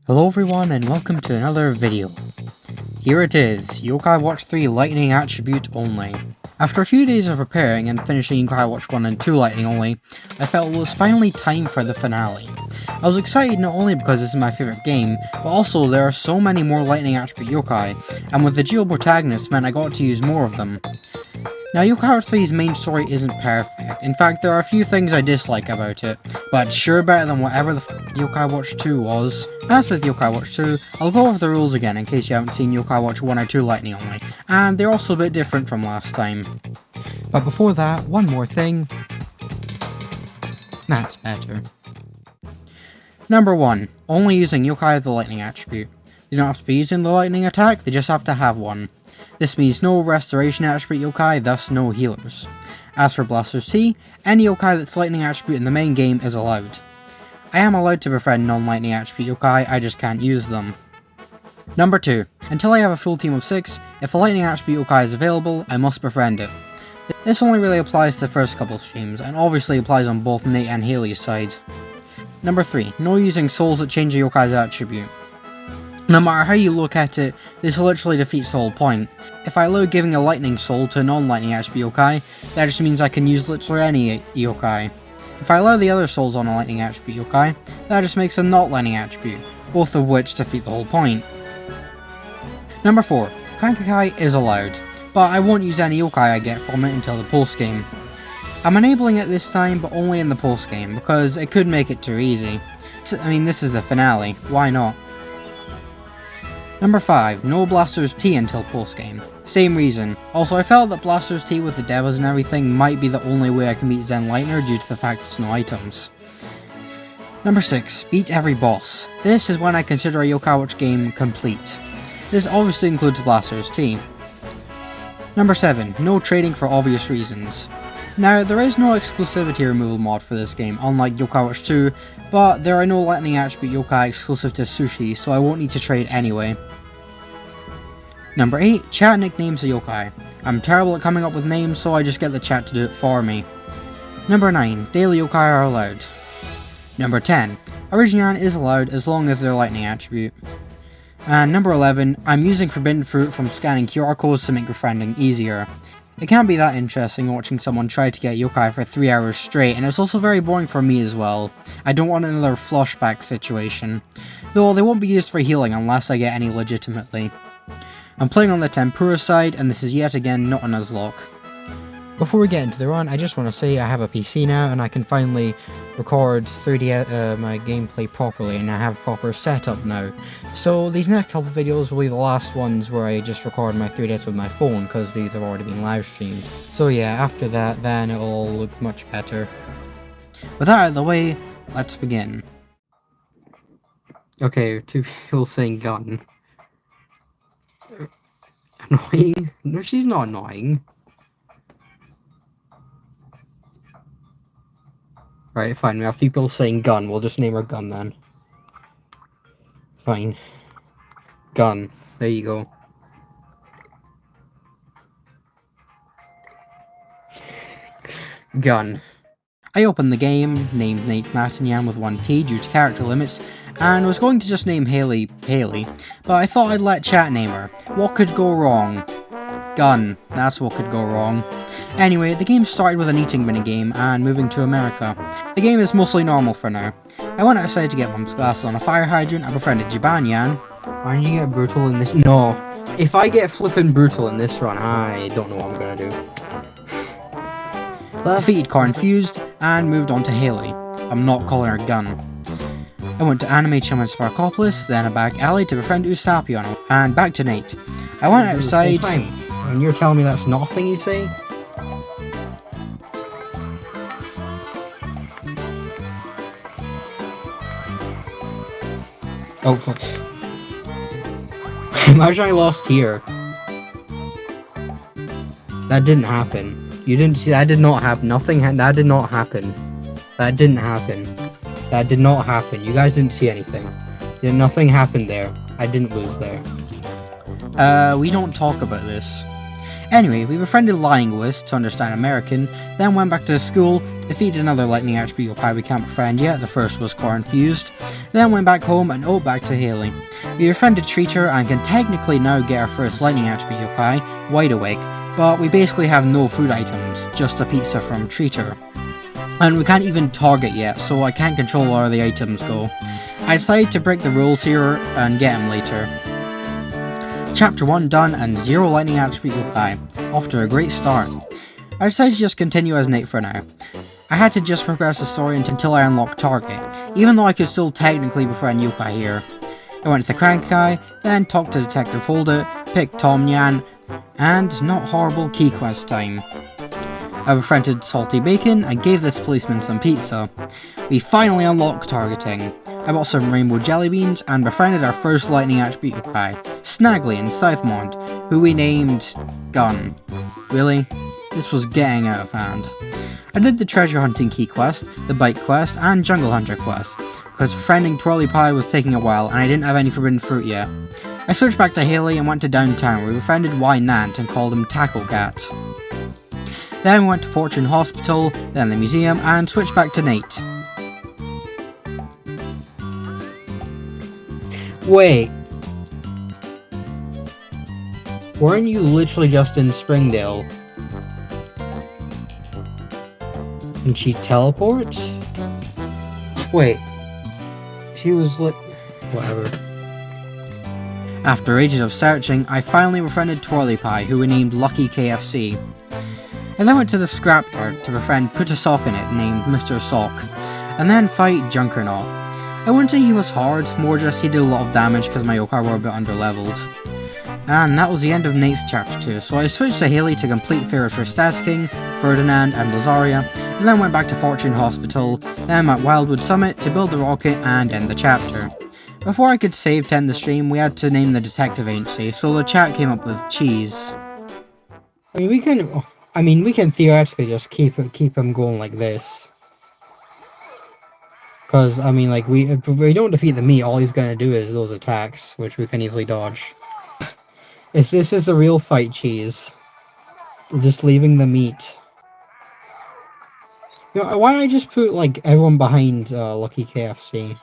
Hello everyone and welcome to another video. Here it is, Yokai Watch 3 Lightning Attribute Only. After a few days of preparing and finishing Yokai Watch 1 and 2 Lightning Only, I felt it was finally time for the finale. I was excited not only because this is my favourite game, but also there are so many more Lightning Attribute Yokai, and with the dual protagonists meant I got to use more of them. Now, Yokai Watch 3's main story isn't perfect. In fact, there are a few things I dislike about it, but sure better than whatever the Yokai Watch 2 was. As with Yokai Watch 2, I'll go over the rules again in case you haven't seen Yokai Watch 1 or 2 Lightning Only, and they're also a bit different from last time. But before that, one more thing. That's better. Number 1. Only using Yokai of the Lightning attribute. They don't have to be using the Lightning attack, they just have to have one. This means no Restoration attribute yokai, thus no healers. As for Blaster's T, any yokai that's Lightning attribute in the main game is allowed. I am allowed to befriend non-Lightning attribute yokai, I just can't use them. Number 2. Until I have a full team of 6, if a Lightning attribute yokai is available, I must befriend it. This only really applies to the first couple streams, and obviously applies on both Nate and Haley's sides. Number 3. No using souls that change a yokai's attribute. No matter how you look at it, this literally defeats the whole point. If I allow giving a lightning soul to a non-lightning attribute yokai, that just means I can use literally any yokai. If I allow the other souls on a lightning attribute yokai, that just makes a not lightning attribute, both of which defeat the whole point. Number 4. Crank yokai is allowed, but I won't use any yokai I get from it until the postgame. I'm enabling it this time, but only in the postgame, because it could make it too easy. I mean, this is the finale, why not? Number 5. No Blaster's T until postgame. Same reason. Also, I felt that Blaster's T with the devils and everything might be the only way I can beat Zen Lightner due to the fact it's no items. Number 6. Beat every boss. This is when I consider a Yokai Watch game complete. This obviously includes Blaster's T. Number 7. No trading for obvious reasons. Now, there is no exclusivity removal mod for this game, unlike Yokai Watch 2, but there are no lightning attribute yokai exclusive to sushi, so I won't need to trade anyway. Number 8. Chat nicknames a yokai. I'm terrible at coming up with names, so I just get the chat to do it for me. Number 9. Daily yokai are allowed. Number 10. Originaran is allowed as long as they're lightning attribute. And number 11. I'm using Forbidden Fruit from scanning QR codes to make befriending easier. It can't be that interesting watching someone try to get yokai for 3 hours straight, and it's also very boring for me as well. I don't want another flushback situation. Though they won't be used for healing unless I get any legitimately. I'm playing on the Tempura side, and this is yet again not a Nuzlocke. Before we get into the run, I just want to say I have a PC now, and I can finally record my gameplay properly, and I have proper setup now. So these next couple of videos will be the last ones where I just record my 3DS with my phone, because these have already been live streamed. So yeah, after that, then it'll all look much better. With that out of the way, let's begin. Okay, 2 people saying gun. Annoying? No, she's not annoying. Right, fine, we have people saying gun, we'll just name her Gun then. Fine. Gun. There you go. Gun. I opened the game, named Nate Matignan with 1 T due to character limits, and was going to just name Haley, but I thought I'd let chat name her. What could go wrong? Gun. That's what could go wrong. Anyway, the game started with an eating minigame and moving to America. The game is mostly normal for now. I went outside to get Mum's glasses on a fire hydrant and befriended Jibanyan. Why did you get brutal in this? No. If I get flippin' brutal in this run, I don't know what I'm gonna do. So I defeated Confused and moved on to Haley. I'm not calling her Gun. I went to Anime Chum and Sparkopolis, then a back alley to befriend Usapion, and back to Nate. I went outside... And you're telling me that's not a thing you say? Oh, fuck. Imagine I lost here. That didn't happen. You didn't see, that did not happen. That did not happen. That didn't happen. That did not happen. You guys didn't see anything. Nothing happened there. I didn't lose there. We don't talk about this. Anyway, we befriended Linguist to understand American, then went back to the school, defeated another lightning attribute yokai we can't befriend yet, the first was core infused, then went back home and back to Haley. We befriended Treater and can technically now get our first lightning attribute yokai, Wide Awake, but we basically have no food items, just a pizza from Treater. And we can't even target yet, so I can't control where the items go. I decided to break the rules here and get him later. Chapter 1 done and 0 lightning attribute yokai, off to a great start. I decided to just continue as Nate for now. I had to just progress the story until I unlocked Target, even though I could still technically befriend yokai here. I went to the Crank Guy, then talked to Detective Holdit, picked Tom Nyan, and not horrible key quest time. I befriended Salty Bacon and gave this policeman some pizza. We finally unlocked targeting. I bought some rainbow jelly beans and befriended our first lightning attribute yokai, Snaggly in Southmont, who we named Gun. Really? This was getting out of hand. I did the treasure hunting key quest, the bike quest, and jungle hunter quest, because befriending Twirly Pie was taking a while and I didn't have any forbidden fruit yet. I switched back to Haley and went to downtown where we befriended Y Nant and called him Taco Cat. Then we went to Fortune Hospital, then the museum, and switched back to Nate. Wait. Weren't you literally just in Springdale? And she teleports? Wait. She was like... whatever. After ages of searching, I finally befriended Twirly Pie, who we named Lucky KFC. I then went to the scrapyard to befriend Put a Sock in It, named Mr. Sock, and then fight Junkernaut. I wouldn't say he was hard, more just he did a lot of damage because my yokai were a bit underleveled. And that was the end of Nate's chapter 2, so I switched to Haley to complete Fear for Stats King, Ferdinand and Lazaria, and then went back to Fortune Hospital, then at Wildwood Summit to build the rocket and end the chapter. Before I could save to end the stream, we had to name the detective agency, so the chat came up with Cheese. I mean, we can theoretically just keep him going like this. Because, I mean, like, if we don't defeat the meat, all he's gonna do is those attacks, which we can easily dodge. This is a real fight, Cheese. We're just leaving the meat. You know, why don't I just put, like, everyone behind Lucky KFC?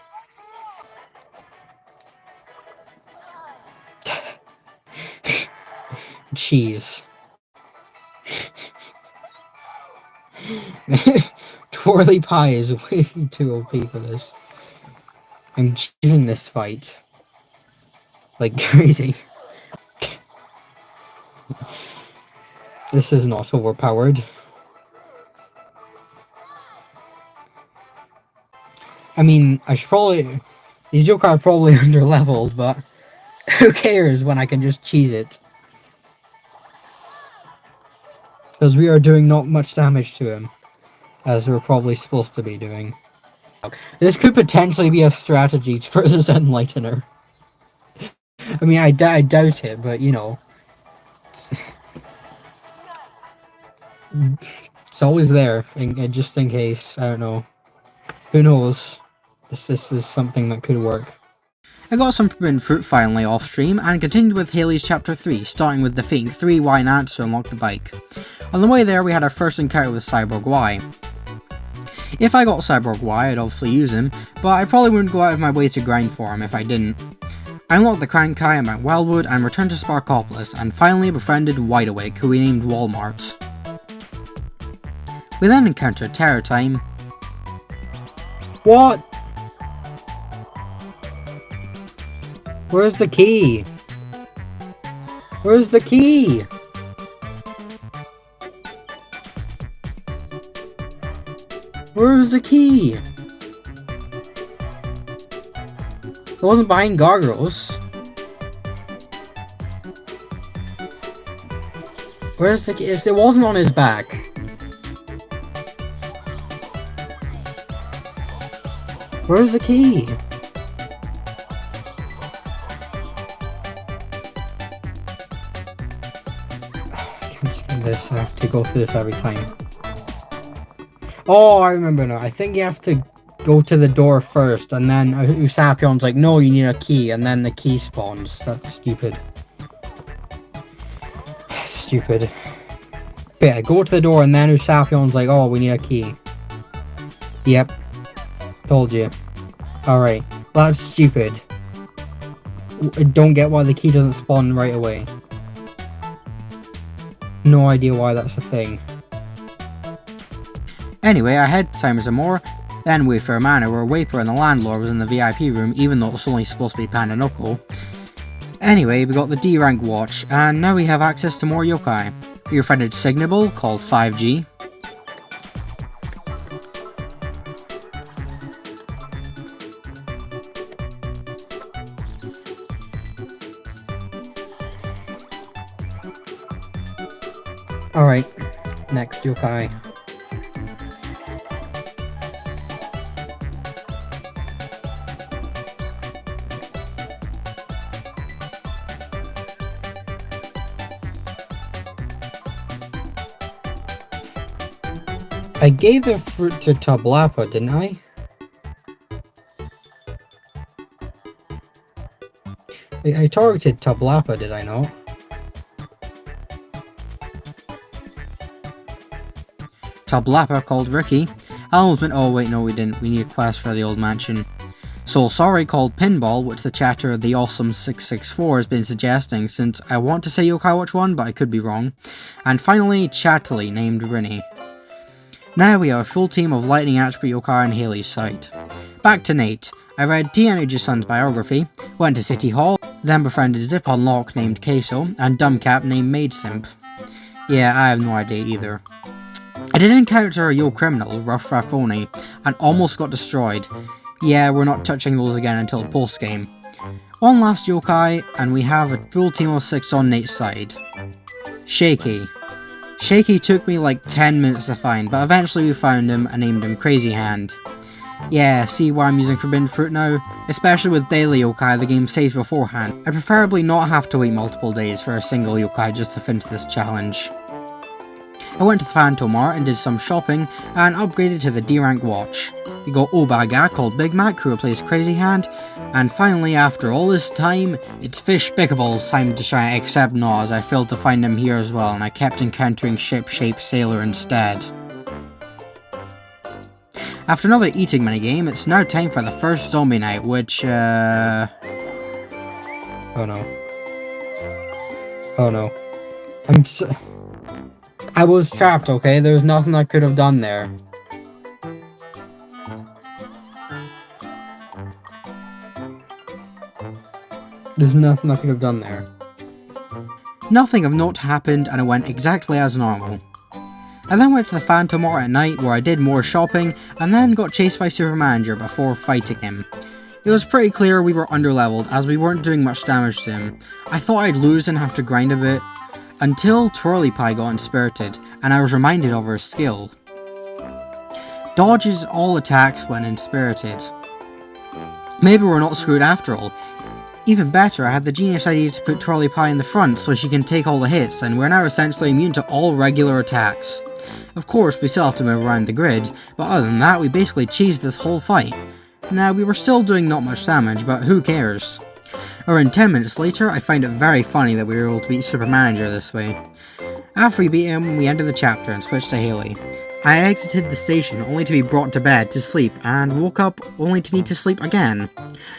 Cheese. Twirly Pie is way too OP for this. I'm cheesing this fight. Like crazy. This is not overpowered. I mean, I should probably... these yokai are probably underleveled, but... who cares when I can just cheese it? Because we are doing not much damage to him. As we're probably supposed to be doing. This could potentially be a strategy for the Enlightener. I mean, I doubt it, but you know. It's always there, just in case. I don't know. Who knows? This is something that could work. I got some forbidden fruit finally off stream and continued with Haley's chapter 3, starting with defeating 3 Y Nants to unlock the bike. On the way there, we had our first encounter with Cyborg Y. If I got Cyborg Y, I'd obviously use him, but I probably wouldn't go out of my way to grind for him if I didn't. I unlocked the Crank Guy at Wildwood and returned to Sparkopolis, and finally befriended Wide Awake, who we named Walmart. We then encountered Terror Time. What? Where's the key? Where's the key? Where's the key? It wasn't behind Gargoyles. Where's the key? It wasn't on his back. Where's the key? I can't skip this. I have to go through this every time. Oh, I remember now. I think you have to go to the door first, and then Usapion's like, no, you need a key, and then the key spawns. That's stupid. Stupid. But yeah, go to the door, and then Usapion's like, oh, we need a key. Yep. Told you. Alright. That's stupid. I don't get why the key doesn't spawn right away. No idea why that's a thing. Anyway, I head to Simon some more, then Wayfair Manor where Waper and the landlord was in the VIP room even though it's only supposed to be Panda Knuckle. Anyway, we got the D rank watch, and now we have access to more yokai. We befriended Signable, called 5G. Alright, next yokai. I gave the fruit to Tablapa, didn't I? I targeted Tablapa, did I not? Tablapa called Ricky. Almost oh wait, no we didn't. We need a quest for the old mansion. Soul Sorry called Pinball, which the chatter of the awesome 664 has been suggesting since I want to say Yokai Watch 1, but I could be wrong. And finally, Chattily, named Rinny. Now we have a full team of Lightning Attribute Yokai on Haley's side. Back to Nate. I read T. Energy Sun's biography, went to City Hall, then befriended Zip Unlock named Queso, and Dumbcap named Maidsimp. Yeah, I have no idea either. I did encounter a Yo Criminal, Rough Raffoni, and almost got destroyed. Yeah, we're not touching those again until post-game. One last yokai, and we have a full team of 6 on Nate's side. Shaky. Shaky took me like 10 minutes to find, but eventually we found him and named him Crazy Hand. Yeah, see why I'm using Forbidden Fruit now? Especially with daily yokai, the game saves beforehand. I'd preferably not have to wait multiple days for a single yokai just to finish this challenge. I went to the Phantom Mart and did some shopping and upgraded to the D rank watch. We got Obaga called Big Mac who replaced Crazy Hand, and finally after all this time, it's Fish Pickables time to shine, except not as I failed to find him here as well and I kept encountering Ship-Shaped Sailor instead. After another eating minigame, it's now time for the first zombie night, which oh no. Oh no. I was trapped, okay? There's nothing I could have done there. There's nothing I could have done there. Nothing of note happened and it went exactly as normal. I then went to the Phantom Mart at night where I did more shopping and then got chased by Super Manager before fighting him. It was pretty clear we were underleveled as we weren't doing much damage to him. I thought I'd lose and have to grind a bit, until Twirly Pie got inspirited and I was reminded of her skill. Dodges all attacks when inspirited. Maybe we're not screwed after all. Even better, I had the genius idea to put Twirly Pie in the front so she can take all the hits and we're now essentially immune to all regular attacks. Of course, we still have to move around the grid, but other than that, we basically cheesed this whole fight. Now, we were still doing not much damage, but who cares? Around 10 minutes later, I find it very funny that we were able to beat Super Manager this way. After we beat him, we ended the chapter and switched to Haley. I exited the station only to be brought to bed to sleep, and woke up only to need to sleep again.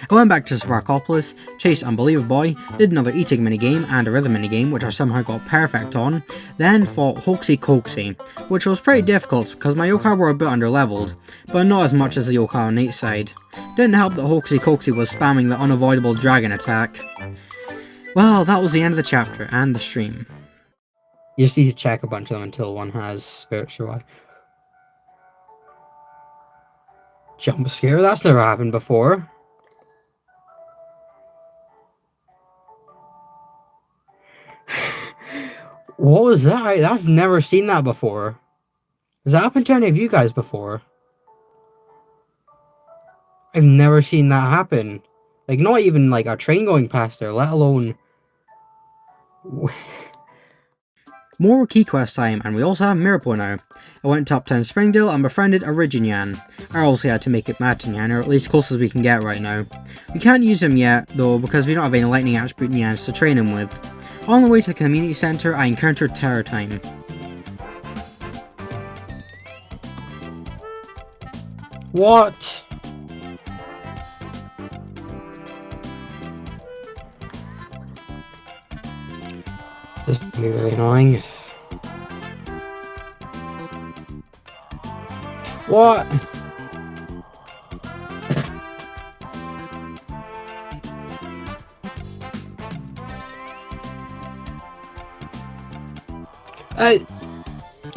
I went back to Sparkopolis, chased Unbelievable Boy, did another eating minigame and a rhythm minigame which I somehow got perfect on, then fought Hoaxy Coaxy, which was pretty difficult because my yokai were a bit underleveled, but not as much as the yokai on Nate's side. Didn't help that Hoaxy Coaxy was spamming the unavoidable dragon attack. Well, that was the end of the chapter and the stream. You just need to check a bunch of them until one has Spirit Survive. Jump scare? That's never happened before. What was that? I've never seen that before. Has that happened to any of you guys before? I've never seen that happen. Like, not even like a train going past there, let alone... More key quest time, and we also have Mirapo now. I went to Uptown Springdale and befriended Originyan. I also had to make it Matinyan, or at least close as we can get right now. We can't use him yet, though, because we don't have any lightning attribute Nyans to train him with. On the way to the community centre, I encountered Terror Time. What? This is gonna be really annoying. What?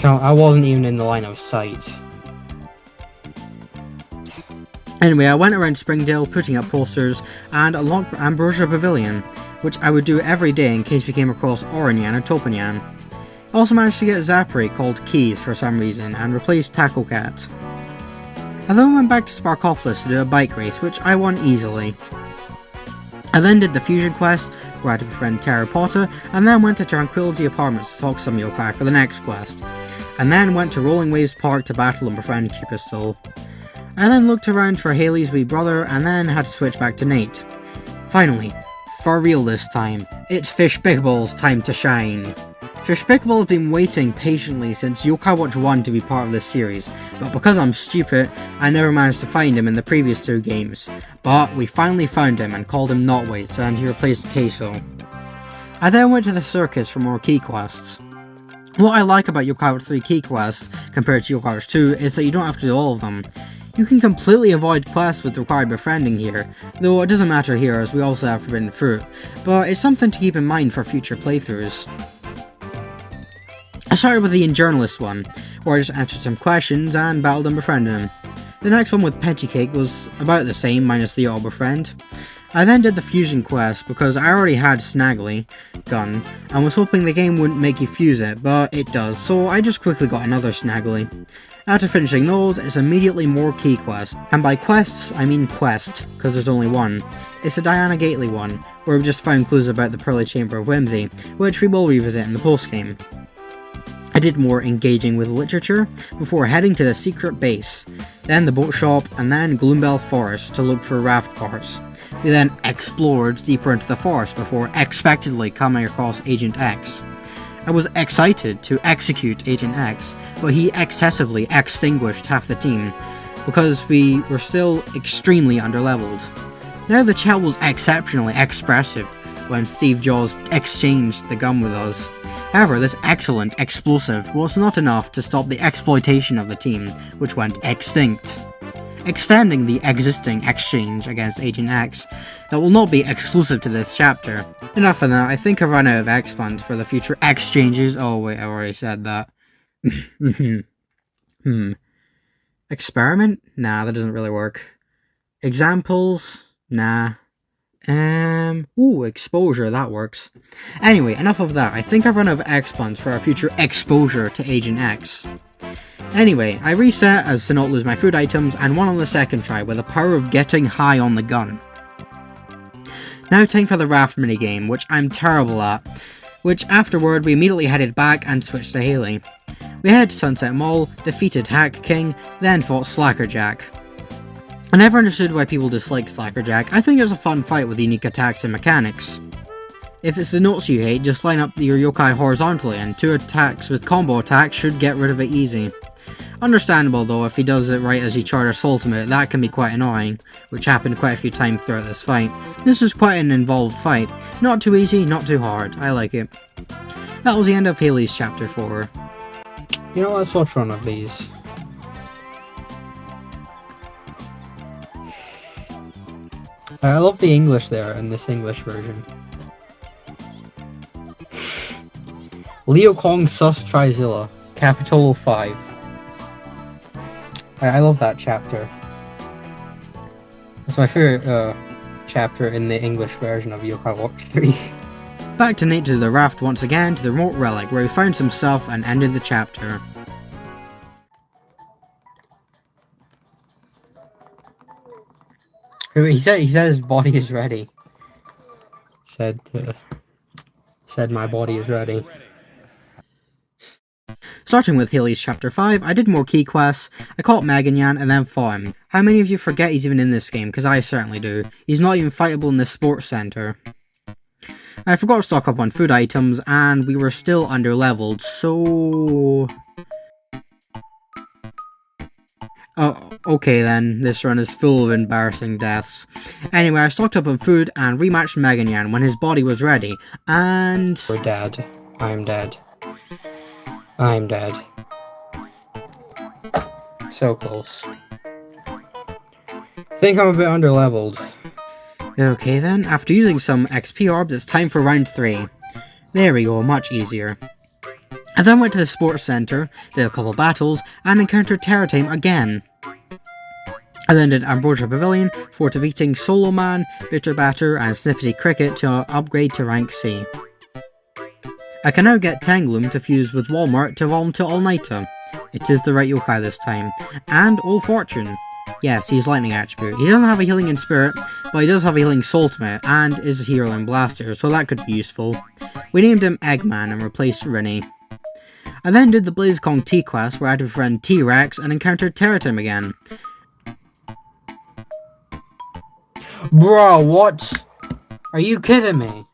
I wasn't even in the line of sight. Anyway, I went around Springdale putting up posters and unlocked Ambrosia Pavilion, which I would do every day in case we came across Oranyan or Topanyan. I also managed to get Zapri called Keys for some reason and replaced Taco Cat. I then went back to Sparkopolis to do a bike race, which I won easily. I then did the fusion quest, where I had to befriend Terra Potta, and then went to Tranquility Apartments to talk to some yokai for the next quest, and then went to Rolling Waves Park to battle and befriend Cupistol. I then looked around for Haley's wee brother, and then had to switch back to Nate. Finally, for real this time, it's Fishpickable's time to shine. Fishpickable has been waiting patiently since Yokai Watch 1 to be part of this series, but because I'm stupid, I never managed to find him in the previous 2 games. But we finally found him and called him Notwait, and he replaced Queso. I then went to the circus for more key quests. What I like about Yokai Watch 3 key quests compared to Yokai Watch 2 is that you don't have to do all of them. You can completely avoid quests with required befriending here, though it doesn't matter here as we also have Forbidden Fruit, but it's something to keep in mind for future playthroughs. I started with the Journalist one, where I just answered some questions and battled and befriended him. The next one with Pettycake was about the same, minus the auto befriend. I then did the fusion quest because I already had Snaggly gun and was hoping the game wouldn't make you fuse it, but it does, so I just quickly got another Snaggly. After finishing those, it's immediately more key quests, and by quests I mean quest, because there's only one. It's the Diana Gately one, where we just found clues about the Pearly Chamber of Whimsy, which we will revisit in the postgame. I did more engaging with literature before heading to the secret base, then the boat shop, and then Gloombell Forest to look for raft parts. We then explored deeper into the forest before expectedly coming across Agent X. I was excited to execute Agent X, but he excessively extinguished half the team, because we were still extremely underleveled. Now the chat was exceptionally expressive when Steve Jaws exchanged the gun with us. However, this excellent explosive was not enough to stop the exploitation of the team, which went extinct. Extending the existing exchange against Agent X, that will not be exclusive to this chapter. Enough of that, I think I've run out of expands for the future exchanges. Oh wait, I already said that. Experiment? Nah, that doesn't really work. Examples? Nah. Exposure, that works. Anyway, enough of that. I think I've run out of expands for our future exposure to Agent X. Anyway, I reset as to not lose my food items and won on the second try with the power of getting high on the gun. Now time for the raft minigame, which I'm terrible at, which afterward we immediately headed back and switched to Haley. We headed to Sunset Mall, defeated Hack King, then fought Slackerjack. I never understood why people dislike Slackerjack. I think it's a fun fight with unique attacks and mechanics. If it's the notes you hate, just line up your yokai horizontally and 2 attacks with combo attacks should get rid of it easy. Understandable though, if he does it right as he charges ultimate, that can be quite annoying, which happened quite a few times throughout this fight. This was quite an involved fight. Not too easy, not too hard. I like it. That was the end of Haley's chapter 4. You know, let's watch one of these. I love the English there in this English version. Leo Kong Sus Trizilla, Capitolo 5. I love that chapter. It's my favorite chapter in the English version of Yokai Watch 3. Back to Nate to the raft once again to the remote relic where he found some stuff and ended the chapter. He said his body is ready. Said my body is ready. Starting with Haley's chapter 5, I did more key quests, I caught Meganyan and then fought him. How many of you forget he's even in this game? Because I certainly do. He's not even fightable in the sports center. I forgot to stock up on food items and we were still underleveled, so... Oh, okay then, this run is full of embarrassing deaths. Anyway, I stocked up on food and rematched Megan Yan when his body was ready, and... We're dead. I'm dead. I'm dead. So close. Think I'm a bit underleveled. Okay then, after using some XP orbs, it's time for round 3. There we go, much easier. I then went to the sports centre, did a couple battles, and encountered Terror Time again. I then did Ambrosia Pavilion for defeating Solo Man, Bitter Batter, and Snippety Cricket to upgrade to rank C. I can now get Tangloom to fuse with Walmart to evolve to All Nighter. It is the right yokai this time. And Old Fortune. Yes, he's lightning attribute. He doesn't have a healing in spirit, but he does have a healing ultimate, and is a hero in blaster, so that could be useful. We named him Eggman and replaced Rinny. I then did the BlazeCon T quest where I had to befriend T-Rex and encountered Terror Time again. Bro, what? Are you kidding me?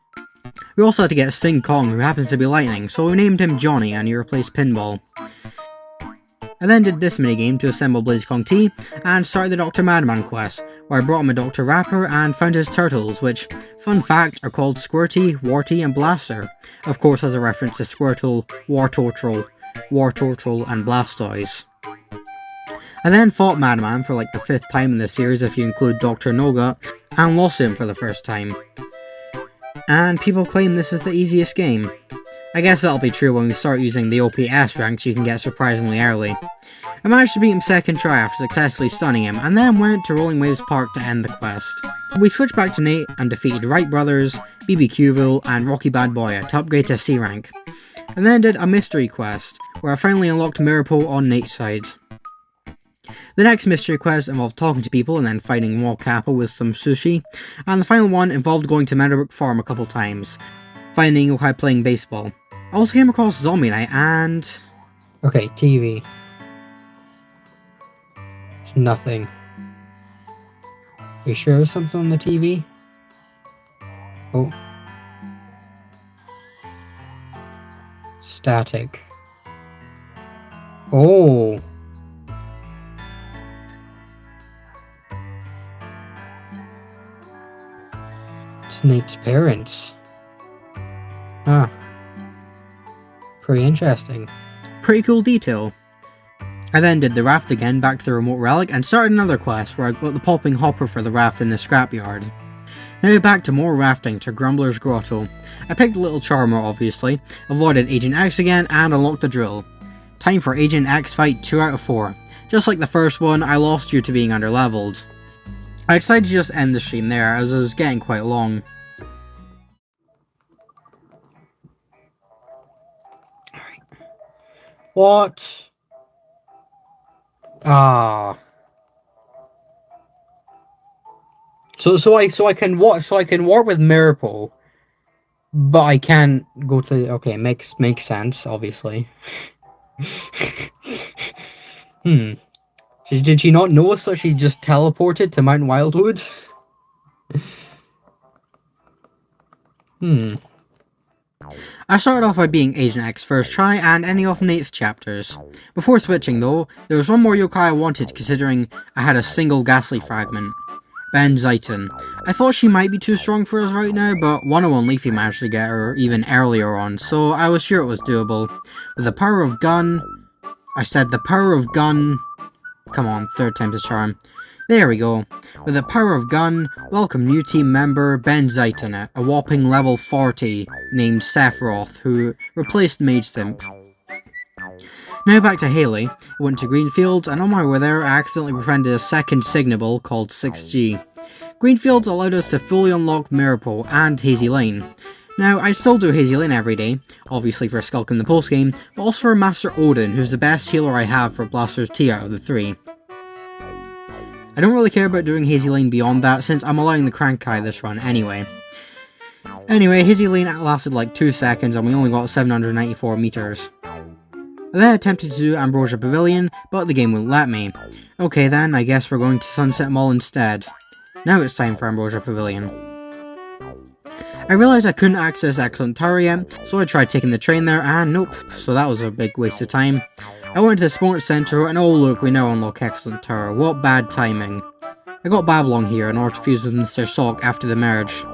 We also had to get Sing Kong, who happens to be lightning, so we named him Johnny and he replaced Pinball. I then did this minigame to assemble BlazeCon T and started the Dr. Madman quest, where I brought him a Dr. Rapper and found his turtles, which, fun fact, are called Squirty, Warty, and Blaster. Of course as a reference to Squirtle, Wartortle, and Blastoise. I then fought Madman for like the 5th time in this series if you include Dr. Noga, and lost him for the first time. And people claim this is the easiest game. I guess that'll be true when we start using the OPS ranks you can get surprisingly early. I managed to beat him second try after successfully stunning him, and then went to Rolling Waves Park to end the quest. We switched back to Nate and defeated Wright Brothers, BBQville, and Rocky Bad Boy to upgrade to C rank. And then did a mystery quest, where I finally unlocked Mirapole on Nate's side. The next mystery quest involved talking to people and then fighting Wall Kappa with some sushi, and the final one involved going to Meadowbrook Farm a couple times, finding yokai playing baseball. I also came across Zombie Night and... Okay, TV. Nothing. Are you sure there's something on the TV? Oh. Static. Oh. Snake's parents. Ah. Pretty interesting. Pretty cool detail. I then did the raft again back to the remote relic and started another quest where I got the popping hopper for the raft in the scrapyard. Now back to more rafting to Grumbler's Grotto. I picked Little Charmer obviously, avoided Agent X again and unlocked the drill. Time for Agent X fight 2 out of 4. Just like the first one, I lost due to being underleveled. I decided to just end the stream there as it was getting quite long. Alright. What? Ah. So I can warp with Mirapole, but I can't go to. Okay, makes sense, obviously. Did she not notice that she just teleported to Mount Wildwood? I started off by being Agent X first try and ending off Nate's chapters. Before switching though, there was one more yokai I wanted considering I had a single ghastly fragment. Ben Zaiton. I thought she might be too strong for us right now, but 101 Leafy managed to get her even earlier on, so I was sure it was doable. With the power of gun... I said the power of gun... Come on, 3rd time's a charm. There we go. With the power of gun, welcome new team member Ben Zaiton, a whopping level 40, named Sephiroth, who replaced Mage Simp. Now back to Haley. I went to Greenfields, and on my way there I accidentally befriended a second Signable called 6G. Greenfields allowed us to fully unlock Mirapole and Hazy Lane. Now, I still do Hazy Lane every day, obviously for Skulk in the postgame, but also for Master Odin, who's the best healer I have for Blaster's T out of the 3. I don't really care about doing Hazy Lane beyond that, since I'm allowing the Crankai this run anyway. Anyway, Hazy Lane lasted like 2 seconds and we only got 794 meters. I then attempted to do Ambrosia Pavilion, but the game wouldn't let me. Okay then, I guess we're going to Sunset Mall instead. Now it's time for Ambrosia Pavilion. I realised I couldn't access Excellent Tower yet, so I tried taking the train there and nope, so that was a big waste of time. I went to the sports centre and oh look, we now unlock Excellent Tower. What bad timing. I got Babylon here in order to fuse with Mr. Sock after the merge.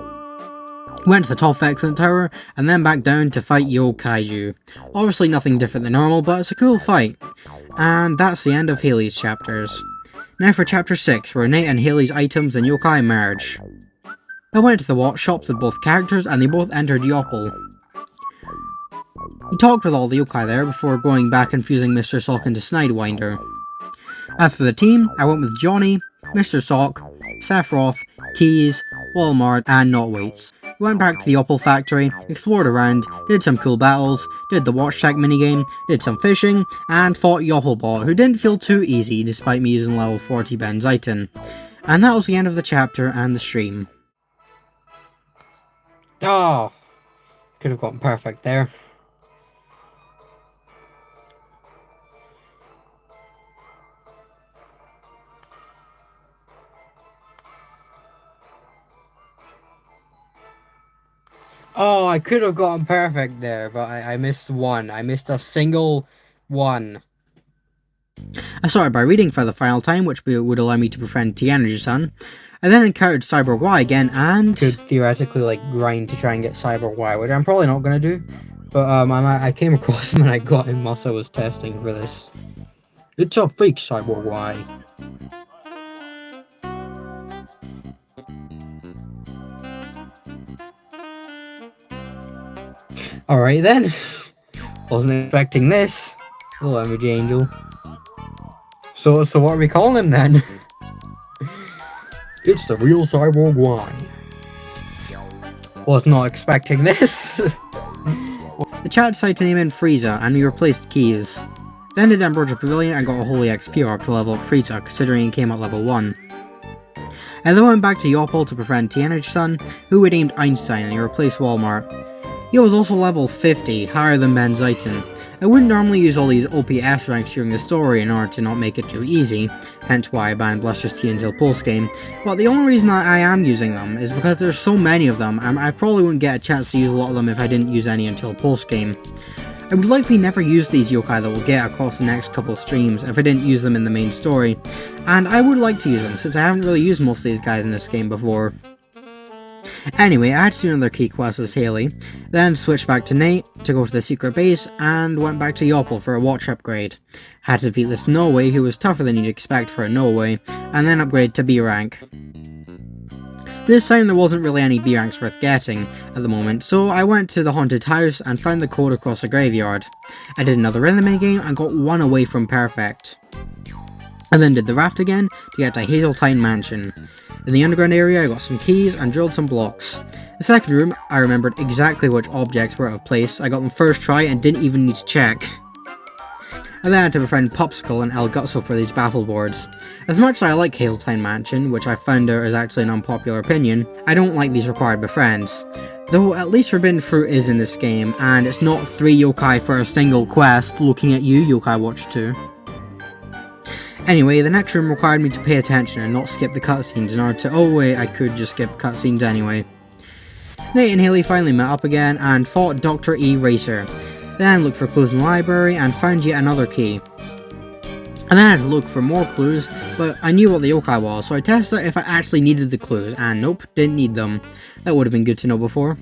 Went to the top of Excellent Tower and then back down to fight Yo Kaiju. Obviously nothing different than normal, but it's a cool fight. And that's the end of Haley's chapters. Now for chapter 6, where Nate and Haley's items and yokai merge. I went to the watch shops with both characters and they both entered Yoppel. We talked with all the yokai there before going back and fusing Mr. Sock into Snidewinder. As for the team, I went with Johnny, Mr. Sock, Sephiroth, Keys, Walmart, and Notweights. We went back to the Yoppel factory, explored around, did some cool battles, did the watch tag minigame, did some fishing, and fought Yoppelbot, who didn't feel too easy despite me using level 40 Ben Zaitin. And that was the end of the chapter and the stream. Oh, could have gotten perfect there. Oh, I could have gotten perfect there, but I missed one. I missed a single one. I started by reading for the final time, which would allow me to befriend T-Energy-san. I then encountered Cyborg Y again, and could theoretically, grind to try and get Cyborg Y, which I'm probably not going to do. But, I came across him and I got him whilst I was testing for this. It's a fake Cyborg Y. Alright then. Wasn't expecting this. Hello, Emoji Angel. So what are we calling him then? It's the real Cyborg Y. Was not expecting this. The chat decided to name him Frieza, and we replaced Keys. Then did Ambrosia Pavilion and got a Holy XP orb to level up Frieza, considering he came at level 1. I then went back to Yoppel to befriend T-Energy-san, who we named Einstein, and he replaced Walmart. He was also level 50, higher than Ben Zaitin. I wouldn't normally use all these OPS ranks during the story in order to not make it too easy, hence why I banned Bluster's T until postgame, but the only reason I am using them is because there's so many of them, and I probably wouldn't get a chance to use a lot of them if I didn't use any until postgame. I would likely never use these yokai that we'll get across the next couple of streams if I didn't use them in the main story, and I would like to use them since I haven't really used most of these guys in this game before. Anyway, I had to do another key quest as Haley, then switched back to Nate to go to the secret base, and went back to Yoppel for a watch upgrade. Had to defeat this Norway, who was tougher than you'd expect for a Norway, and then upgrade to B rank. This time there wasn't really any B ranks worth getting at the moment, so I went to the haunted house and found the code across the graveyard. I did another in the minigame and got one away from perfect. I then did the raft again to get to Hazeltine Mansion. In the underground area I got some keys and drilled some blocks. The second room, I remembered exactly which objects were out of place. I got them first try and didn't even need to check. I then had to befriend Popsicle and El Gutso for these battle boards. As much as I like Hazeltine Mansion, which I found out is actually an unpopular opinion, I don't like these required befriends. Though at least Forbidden Fruit is in this game, and it's not 3 yokai for a single quest. Looking at you, Yokai Watch 2. Anyway, the next room required me to pay attention and not skip the cutscenes in order to— oh wait, I could just skip cutscenes anyway. Nate and Haley finally met up again and fought Dr. E. Racer. Then looked for clues in the library and found yet another key. And then I had to look for more clues, but I knew what the yokai was, so I tested if I actually needed the clues, and nope, didn't need them. That would have been good to know before.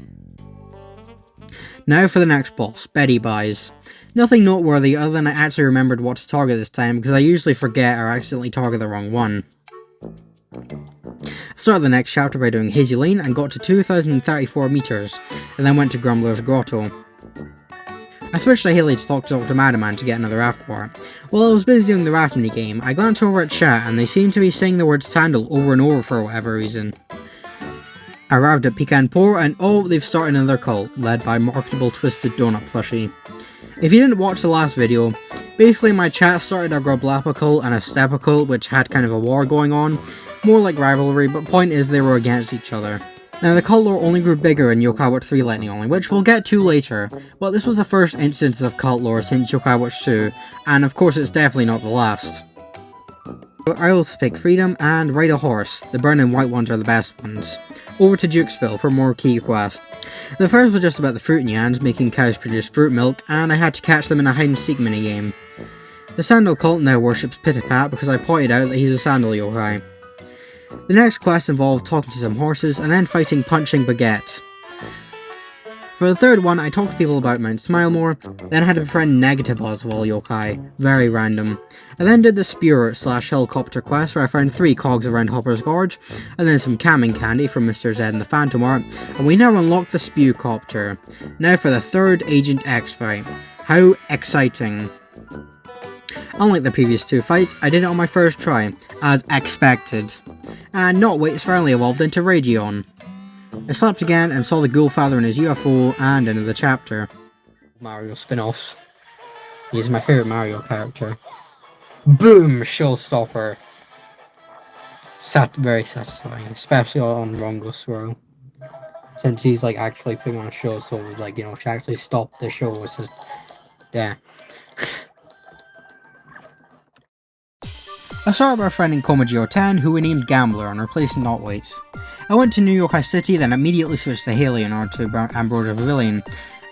Now for the next boss, Betty Buys. Nothing noteworthy other than I actually remembered what to target this time, because I usually forget or accidentally target the wrong one. I started the next chapter by doing Hazy Lane and got to 2034 meters, and then went to Grumbler's Grotto. I switched to Haley to talk to Dr. Madaman to get another raft part. While I was busy doing the raft minigame, I glanced over at chat and they seemed to be saying the word sandal over and over for whatever reason. I arrived at Pecan Pour and oh, they've started another cult, led by Marketable Twisted Donut plushie. If you didn't watch the last video, basically my chat started a Grublappa cult and a Steppa cult which had kind of a war going on, more like rivalry, but point is they were against each other. Now the cult lore only grew bigger in Yokai Watch 3 Lightning Only, which we'll get to later, but this was the first instance of cult lore since Yokai Watch 2, and of course it's definitely not the last. I also pick Freedom and Ride a Horse. The brown and white ones are the best ones. Over to Jukesville for more key quests. The first was just about the fruit Nyans, making cows produce fruit milk, and I had to catch them in a hide and seek minigame. The Sandal cult now worships Pitapat because I pointed out that he's a Sandal yokai. The next quest involved talking to some horses and then fighting Punching Baguette. For the third one, I talked to people about Mount Smilemore, then had to befriend Negative Oswald yokai, very random. I then did the Spirit/Helicopter quest where I found 3 cogs around Hopper's Gorge, and then some camming candy from Mr. Z and the Phantom Art, and we now unlocked the Spewcopter. Now for the third Agent X fight. How exciting. Unlike the previous 2 fights, I did it on my first try, as expected. And Notwit's finally evolved into Ragion. I slept again and saw the Ghoulfather in his UFO and ended the chapter. Mario spin-offs. He's my favourite Mario character. Boom! Showstopper. Very satisfying, especially on Rongo Swirl. Since he's like actually putting on a show, so it was like, you know, she actually stopped the show. It's just, yeah. I started by befriending Komajiro 10, who we named Gambler and replaced Notwit's. I went to New York City, then immediately switched to Haley in order to Ambrosia Pavilion,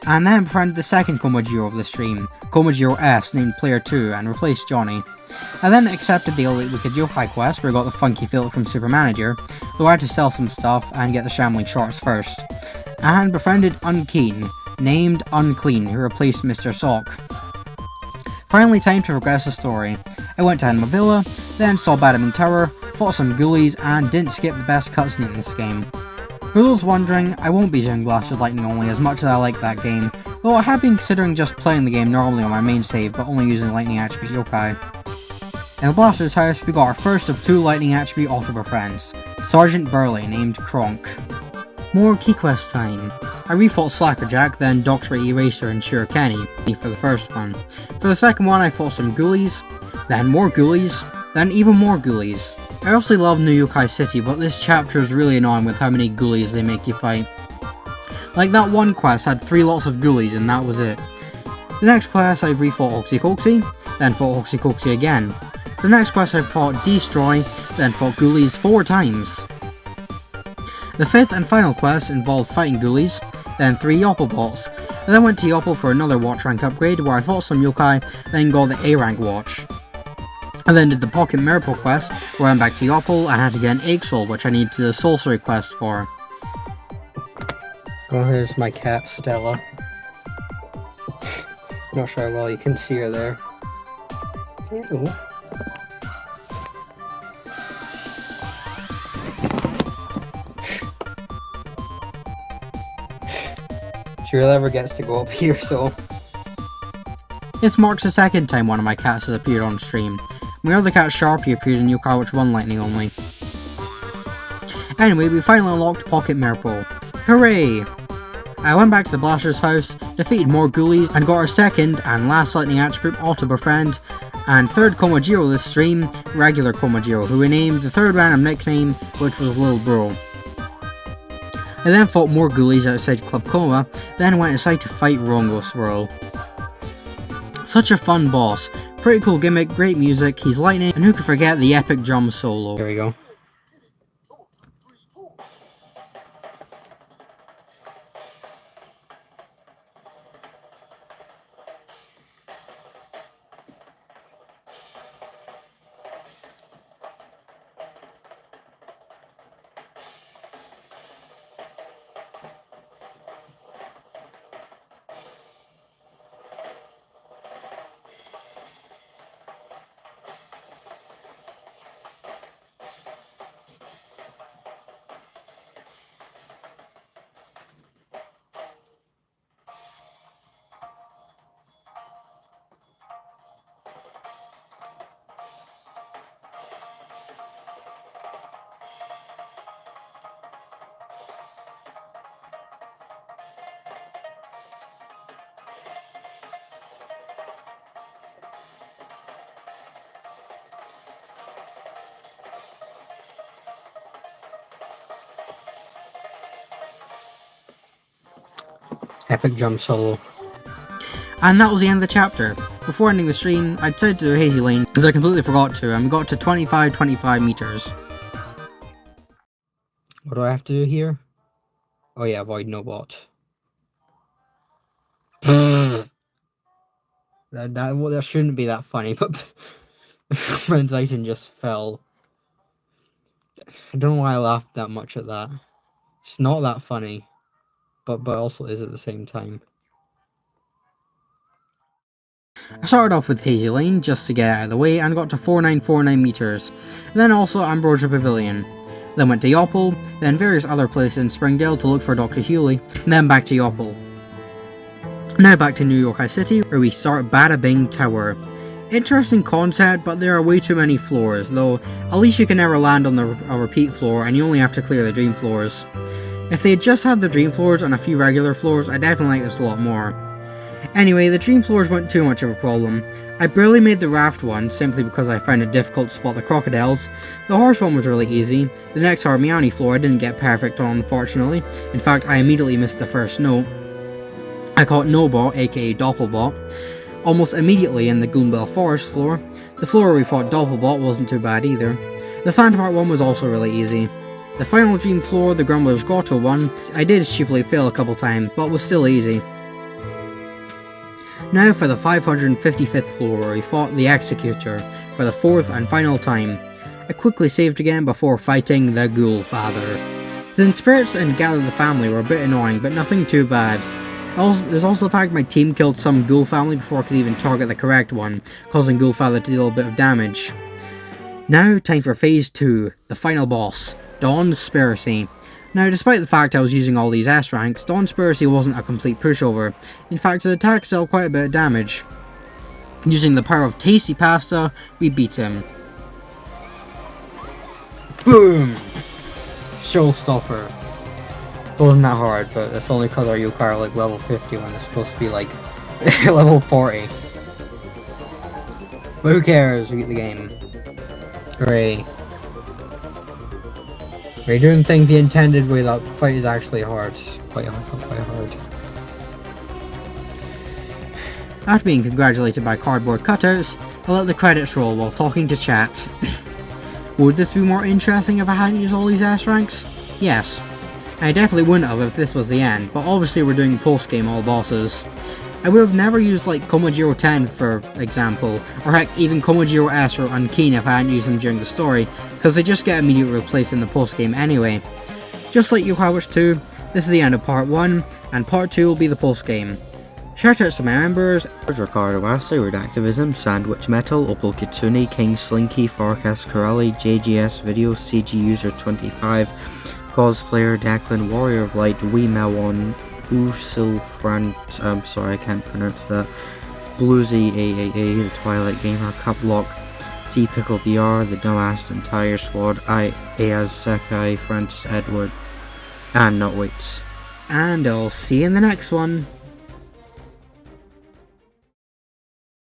and then befriended the second Komajiro of the stream, Komajiro S, named Player 2, and replaced Johnny. I then accepted the Elite Wicked Yokai quest where I got the Funky Filk from Super Manager, though I had to sell some stuff and get the Shambling Shorts first, and befriended Unkeen, named Unclean, who replaced Mr. Sock. Finally, time to progress the story. I went to Anima Villa, then saw Badminton Tower, fought some ghoulies, and didn't skip the best cutscene in this game. For those wondering, I won't be doing Blaster's Lightning only as much as I like that game, though I have been considering just playing the game normally on my main save but only using Lightning Attribute Yokai. In the Blaster's house, we got our first of 2 Lightning Attribute Autobot friends, Sergeant Burley named Kronk. More key quest time. I refought Slackerjack, then Dr. Eraser and Sure Kenny for the first one. For the second one, I fought some ghoulies, then more ghoulies, then even more ghoulies. I obviously love New Yokai City, but this chapter is really annoying with how many ghoulies they make you fight. Like that one quest had 3 lots of ghoulies and that was it. The next quest I refought Hoxie, then fought Hoxie again. The next quest I fought Destroy, then fought ghoulies 4 times. The 5th and final quest involved fighting ghoulies, then 3 Yoppel bots. I then went to Yoppel for another watch rank upgrade where I fought some yokai, then got the A rank watch. I then did the Pocket Miracle quest where I went back to Yoppel and had to get an Egg Soul, which I needed the Sorcery quest for. Oh, here's my cat Stella. Not sure how well you can see her there. Hello. She really ever gets to go up here, so... This marks the second time one of my cats has appeared on stream. My other cat Sharpie appeared in Yokai Watch 1 Lightning only. Anyway, we finally unlocked Pocket Miracle. Hooray! I went back to the Blaster's house, defeated more ghoulies, and got our second and last Lightning Attribute, Autobot Friend, and third Komajiro this stream, Regular Komajiro, who we named the third random nickname, which was Lil Bro. I then fought more ghoulies outside Club Coma, then went inside to fight Rongo Swirl. Such a fun boss, pretty cool gimmick, great music, he's lightning, and who could forget the epic drum solo. Here we go. Epic drum solo. And that was the end of the chapter. Before ending the stream, I decided to do a Hazy Lane, because I completely forgot to, and we got to 25 meters. What do I have to do here? Oh yeah, avoid no bot. That shouldn't be that funny, but Friend's item just fell. I don't know why I laughed that much at that. It's not that funny, but also is at the same time. I started off with Hazy Lane just to get out of the way and got to 4949 meters, and then also Ambrosia Pavilion. Then went to Yoppel, then various other places in Springdale to look for Dr. Hewley, and then back to Yoppel. Now back to New York High City, where we start Bada Bing Tower. Interesting concept, but there are way too many floors, though at least you can never land on a repeat floor and you only have to clear the dream floors. If they had just had the dream floors and a few regular floors, I definitely like this a lot more. Anyway, the dream floors weren't too much of a problem. I barely made the raft one, simply because I found it difficult to spot the crocodiles. The horse one was really easy. The next Harmione floor I didn't get perfect on, unfortunately. In fact, I immediately missed the first note. I caught Nobot, aka Doppelbot, almost immediately in the Gloomville Forest floor. The floor where we fought Doppelbot wasn't too bad either. The Phantom Heart one was also really easy. The final dream floor, the Grumbler's Grotto one, I did stupidly fail a couple times, but was still easy. Now for the 555th floor, where we fought the Executor for the fourth and final time. I quickly saved again before fighting the Ghoul Father. The Spirits and Gather the Family were a bit annoying, but nothing too bad. There's also the fact my team killed some Ghoul Family before I could even target the correct one, causing Ghoul Father to deal a bit of damage. Now, time for Phase 2, the final boss, Dawn's Spiracy. Now, despite the fact I was using all these S ranks, Dawn's Spiracy wasn't a complete pushover. In fact, his attacks dealt quite a bit of damage. Using the power of Tasty Pasta, we beat him. Boom! Showstopper. It wasn't that hard, but it's only because our yokai are like level 50 when it's supposed to be like level 40. But who cares, we get the game. Hooray. We're doing things the intended way. That fight is actually hard. Quite hard. After being congratulated by cardboard cutouts, I let the credits roll while talking to chat. Would this be more interesting if I hadn't used all these S ranks? Yes. I definitely wouldn't have if this was the end, but obviously we're doing post-game all bosses. I would have never used like Komajiro 10 for example, or heck even Komajiro S or Unkeen if I hadn't used them during the story, because they just get immediately replaced in the post-game anyway. Just like Yokai Watch 2, this is the end of part 1, and part 2 will be the post-game. Shoutouts to my members: Ricardo Ashley, Redactivism, Sandwich Metal, Opal Kitsune, King Slinky, Forecast Corelli, JGS Video, CG User 25, Cosplayer, Declan, Warrior of Light, Wee Melon, Usil Front, I'm sorry I can't pronounce that, Bluesy AAA, The Twilight Gamer, Cuplock, C Pickle VR, The Dumbass Entire Squad, Ayaz Sekai, Francis Edward, and Nutwaits. And I'll see you in the next one.